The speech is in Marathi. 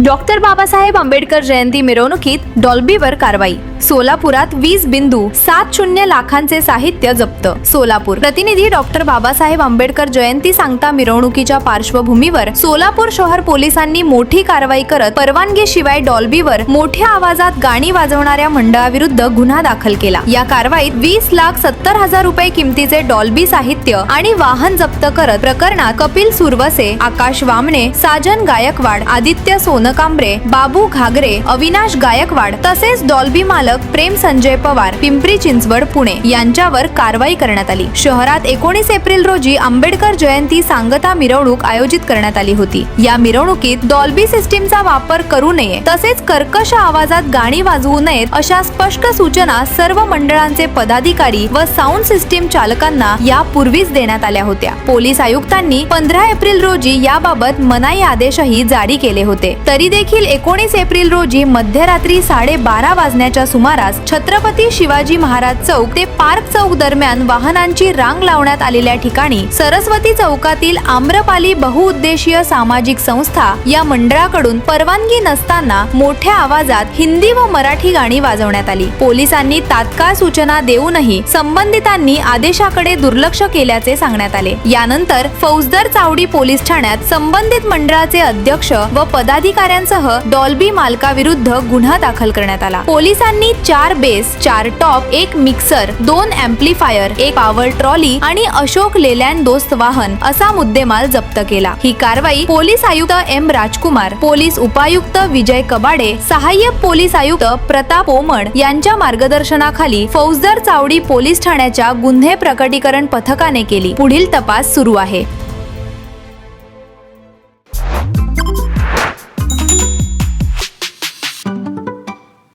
डॉक्टर बाबासाहेब आंबेडकर जयंती मिरवणुकीत डॉल्बीवर कारवाई। सोलापुरात 20.70 लाखांचे साहित्य जप्त। सोलापूर प्रतिनिधी डॉक्टर बाबासाहेब आंबेडकर जयंती सांगता मिरवणुकीच्या पार्श्वभूमीवर सोलापूर शहर पोलिसांनी मोठी कारवाई करत परवानगीशिवाय डॉल्बीवर मोठ्या आवाजात गाणी वाजवणाऱ्या मंडळाविरुद्ध गुन्हा दाखल केला। या कारवाईत 20,70,000 रुपये किमतीचे डॉल्बी साहित्य आणि वाहन जप्त करत प्रकरणात कपिल सुरवसे, आकाश वामने, साजन गायकवाड, आदित्य सोनकांबरे, बाबू घागरे, अविनाश गायकवाड तसेच डॉल्बी मालक प्रेम संजय पवार, पिंपरी चिंचवड, पुणे यांच्यावर कारवाई करण्यात आली। शहरात 19 एप्रिल रोजी आंबेडकर जयंती सांगता मिरवणूक आयोजित करण्यात आली होती। या मिरवणुकीत डॉल्बी सिस्टीमचा वापर करू नये तसेच कर्कश आवाजात गाणी वाजवू नयेत अशा स्पष्ट सूचना सर्व मंडळांचे पदाधिकारी व साऊंड सिस्टीम चालकांना यापूर्वीच देण्यात आल्या होत्या। पोलीस आयुक्तांनी 15 एप्रिल रोजी याबाबत मनाई आदेशही जारी केले होते। तरी देखील 19 एप्रिल रोजी मध्यरात्री 12:30 वाजण्याच्या सुमारास छत्रपती शिवाजी महाराज चौक ते पार्क चौक दरम्यान वाहनांची रांग लावण्यात आलेल्या ठिकाणी सरस्वती चौकातील आम्रपाली बहुउद्देशीय सामाजिक संस्था या मंडळाकडून परवानगी नसताना मोठ्या आवाजात हिंदी व मराठी गाणी वाजवण्यात आली। पोलिसांनी तात्काळ सूचना देऊनही संबंधितांनी आदेशाकडे दुर्लक्ष केल्याचे सांगण्यात आले। यानंतर फौजदार चावडी पोलीस ठाण्यात संबंधित मंडळाचे अध्यक्ष व पदाधिकाऱ्यांसह डॉल्बी मालकाविरुद्ध गुन्हा दाखल करण्यात आला। पोलिसांनी 4 base, 4 top, 1 mixer, 2 amplifier, 1 power trolley आणि अशोक लेलँड दोस्त वाहन असा मुद्देमाल जप्त केला। ही कारवाई पोलीस आयुक्त एम राजकुमार, पोलीस उपायुक्त विजय कबाडे, सहाय्यक पोलीस आयुक्त प्रताप ओमड यांच्या मार्गदर्शनाखाली फौजदार चावडी पोलीस ठाण्याच्या गुन्हे प्रकटीकरण पथकाने केली। पुढील तपास सुरू आहे।